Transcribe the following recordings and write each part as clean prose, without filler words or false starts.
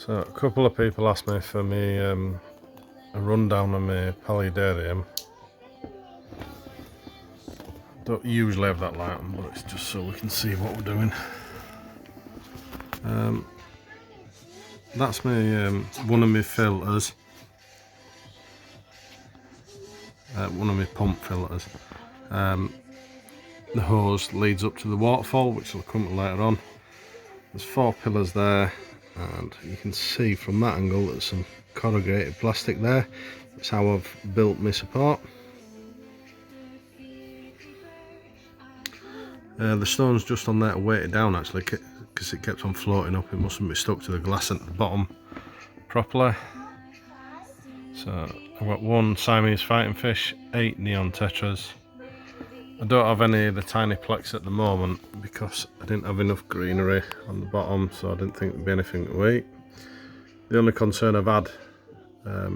So a couple of people asked me for me a rundown of my paludarium. Don't usually have that light on, but it's just so we can see what we're doing. That's my one of my filters, one of my pump filters. The hose leads up to the waterfall, which will come to later on. There's 4 pillars there, and you can see from that angle there's some corrugated plastic there. That's how I've built my support. The stone's just on there to weight it down actually, because it kept on floating up. It mustn't be stuck to the glass at the bottom properly. So I've got 1 Siamese fighting fish, 8 neon tetras. I don't have any of the tiny plex at the moment because I didn't have enough greenery on the bottom, so I didn't think there'd be anything to eat. The only concern I've had at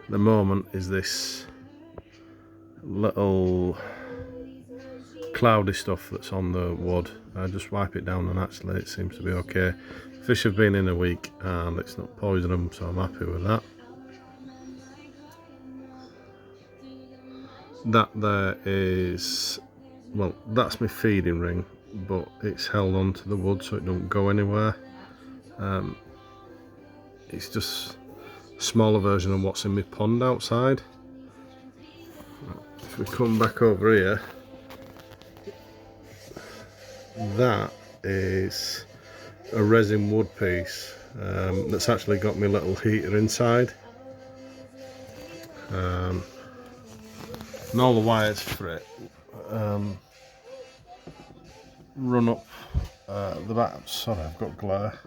the moment is this little cloudy stuff that's on the wood. I just wipe it down and actually it seems to be okay. Fish have been in a week and it's not poisoning them, so I'm happy with that. That there is, well, that's my feeding ring, but it's held onto the wood so it don't go anywhere. It's just a smaller version of what's in my pond outside. If we come back over here, that is a resin wood piece that's actually got my little heater inside. And all the wires for it run up the back. Sorry, I've got glare.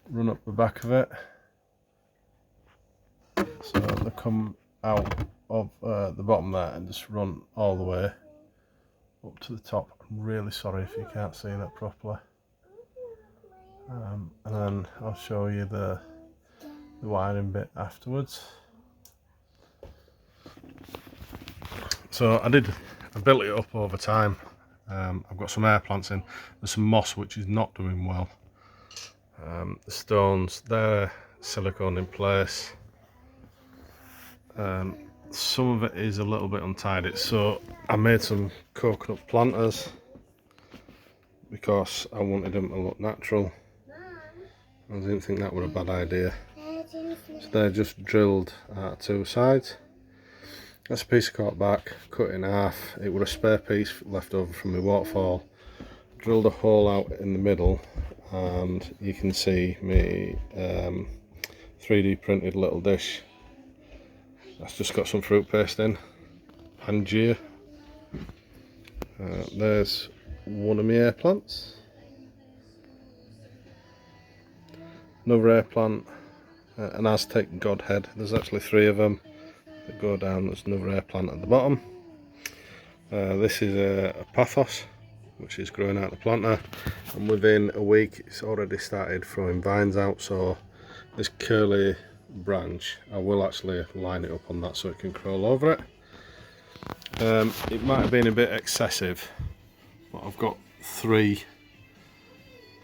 Run up the back of it, so they come out of the bottom there and just run all the way up to the top. I'm really sorry if you can't see that properly. And then I'll show you the wiring bit afterwards. So I built it up over time. I've got some air plants in. There's some moss which is not doing well. The stones, they're silicone in place. Some of it is a little bit untidy, so I made some coconut planters because I wanted them to look natural. I didn't think that was a bad idea. So they're just drilled at 2 sides. That's a piece of cork back, cut in half. It was a spare piece left over from my waterfall. Drilled a hole out in the middle, and you can see my 3D printed little dish. That's just got some fruit paste in. Pangea. There's one of my air plants. Another air plant, an Aztec Godhead. There's actually 3 of them that go down. There's another air plant at the bottom. This is a pothos, which is growing out of the planter, and within a week it's already started throwing vines out. So this curly branch, I will actually line it up on that so it can crawl over it. It might have been a bit excessive, but I've got 3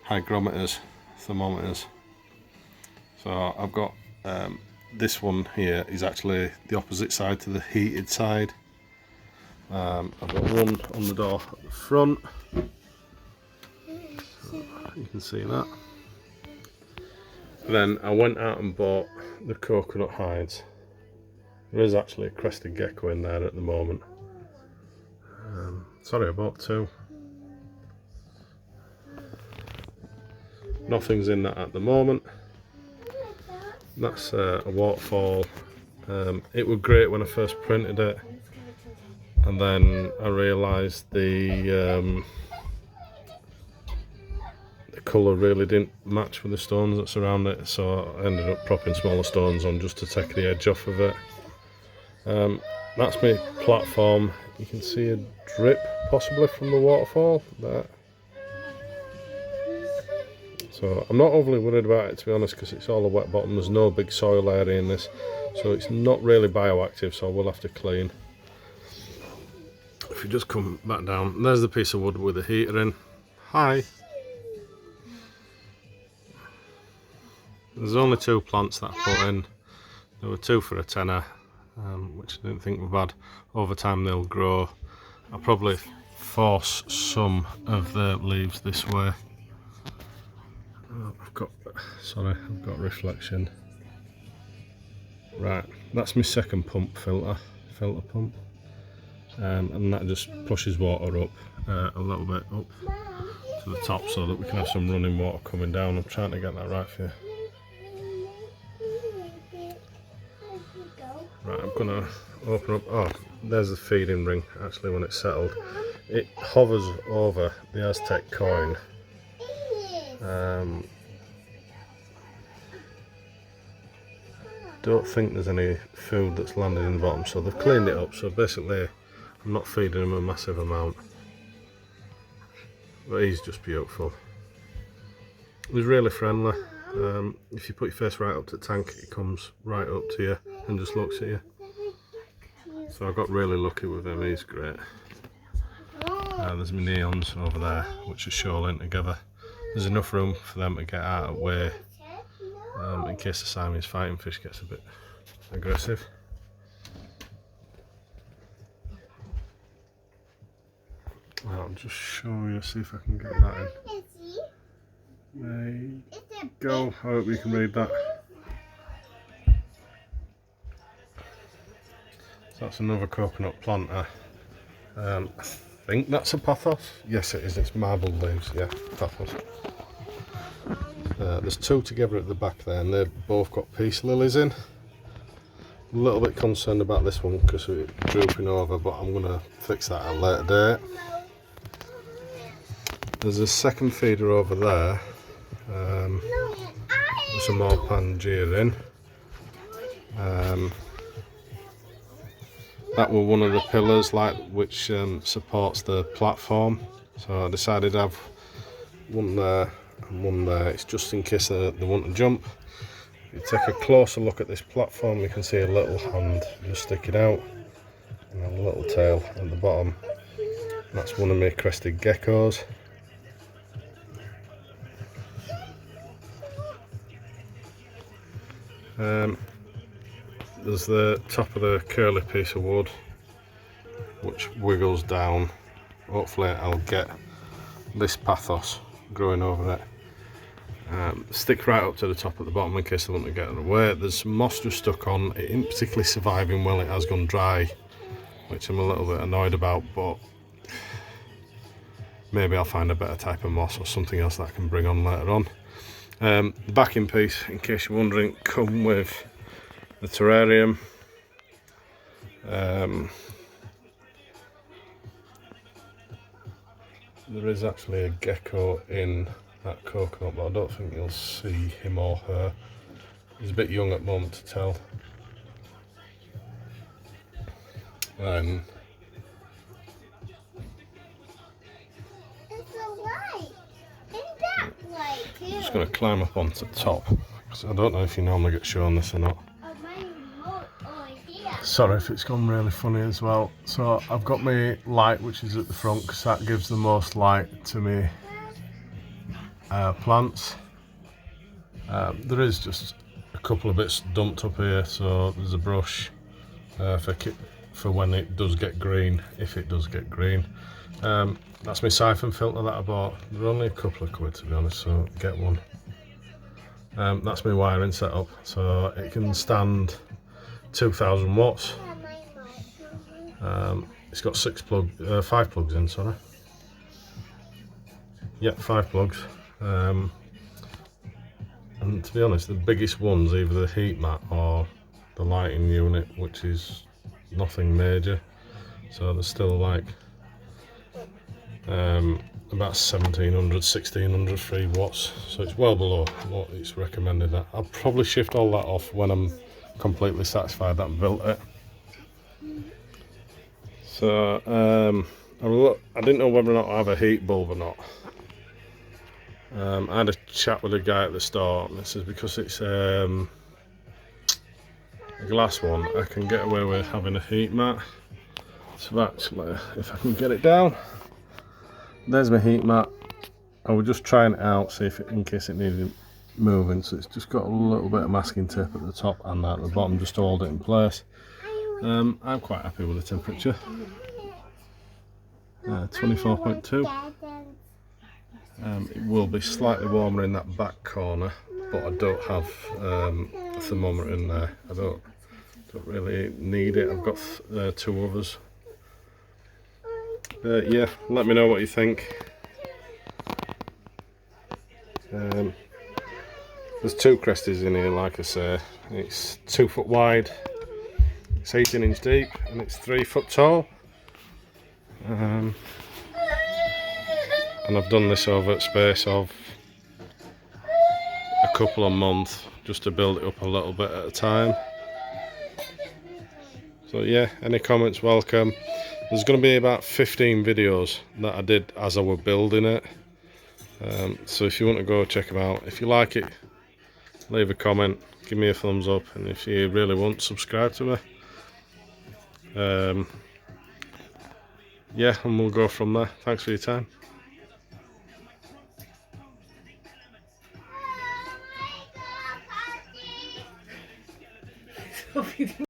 hygrometers, thermometers. So I've got this one here is actually the opposite side to the heated side. I've got one on the door at the front, so you can see that. Then I went out and bought the coconut hides. There is actually a crested gecko in there at the moment. Sorry, I bought 2. Nothing's in that at the moment. That's a waterfall. It was great when I first printed it, and then I realised the colour really didn't match with the stones that surround it, so I ended up propping smaller stones on just to take the edge off of it. That's my platform. You can see a drip possibly from the waterfall there. So I'm not overly worried about it, to be honest, because it's all a wet bottom. There's no big soil area in this, so it's not really bioactive, so I will have to clean. If you just come back down, there's the piece of wood with the heater in. Hi. There's only 2 plants that I put in. There were 2 for a tenner, which I didn't think were bad. Over time they'll grow. I'll probably force some of the leaves this way. Oh, I've got reflection. Right, that's my second filter pump, and that just pushes water up a little bit up to the top so that we can have some running water coming down. I'm trying to get that right for you. Right, I'm gonna open up. Oh, there's the feeding ring. Actually, when it's settled, it hovers over the Aztec coin. Don't think there's any food that's landed in the bottom, so they've cleaned it up. So basically, I'm not feeding him a massive amount. But he's just beautiful. He's really friendly. If you put your face right up to the tank, he comes right up to you and just looks at you. So I got really lucky with him. He's great. There's my neons over there, which are shoaling together. There's enough room for them to get out of the way in case the Siamese fighting fish gets a bit aggressive. I'll just show you, see if I can get that in. There you go. I hope you can read that. So that's another coconut planter. I think that's a pothos. Yes, it is. It's marbled leaves. Yeah, pothos. There's 2 together at the back there, and they've both got peace lilies in. I'm a little bit concerned about this one because it's drooping over, but I'm going to fix that at a later date. There's a second feeder over there. There's some more Pangea in. That were one of the pillars which supports the platform. So I decided to have one there and one there. It's just in case they want to jump. If you take a closer look at this platform, you can see a little hand just sticking out and a little tail at the bottom. That's one of my crested geckos. There's the top of the curly piece of wood which wiggles down. Hopefully I'll get this pothos growing over it. Stick right up to the top at the bottom in case they want to get away. There's some moss just stuck on. It isn't particularly surviving well. It has gone dry, which I'm a little bit annoyed about, but maybe I'll find a better type of moss or something else that I can bring on later on. The backing piece, in case you're wondering, come with the terrarium. There is actually a gecko in that coconut, but I don't think you'll see him or her. He's a bit young at the moment to tell. And I'm just going to climb up onto the top, because I don't know if you normally get shown this or not. Sorry if it's gone really funny as well. So I've got my light which is at the front because that gives the most light to me plants. There is just a couple of bits dumped up here, so there's a brush for when it does get green, if it does get green. That's my siphon filter that I bought. They're only a couple of quid to be honest, so get one. That's my wiring setup, so it can stand 2000 watts. It's got 5 plugs in, sorry. Yep, 5 plugs. And to be honest, the biggest one's either the heatmap or the lighting unit, which is nothing major. So there's still like about 1600 free watts, so it's well below what it's recommended at. I'll probably shift all that off when I'm completely satisfied that I've built it. So I didn't know whether or not I have a heat bulb or not. I had a chat with a guy at the store, and this is because it's a glass one, I can get away with having a heat mat. So actually, if I can get it down, there's my heat mat. I was just trying it out, see if in case it needed moving, so it's just got a little bit of masking tape at the top and at the bottom just to hold it in place. I'm quite happy with the temperature. 24.2. It will be slightly warmer in that back corner, but I don't have a thermometer in there. I don't really need it. I've got 2 others. Yeah, let me know what you think. There's 2 cresties in here, like I say. It's 2 foot wide, it's 18 inch deep, and it's 3 foot tall. And I've done this over a space of a couple of months, just to build it up a little bit at a time. So yeah, any comments welcome. There's going to be about 15 videos that I did as I was building it. So if you want to go check them out, if you like it, leave a comment, give me a thumbs up, and if you really want, subscribe to me. Yeah, and we'll go from there. Thanks for your time.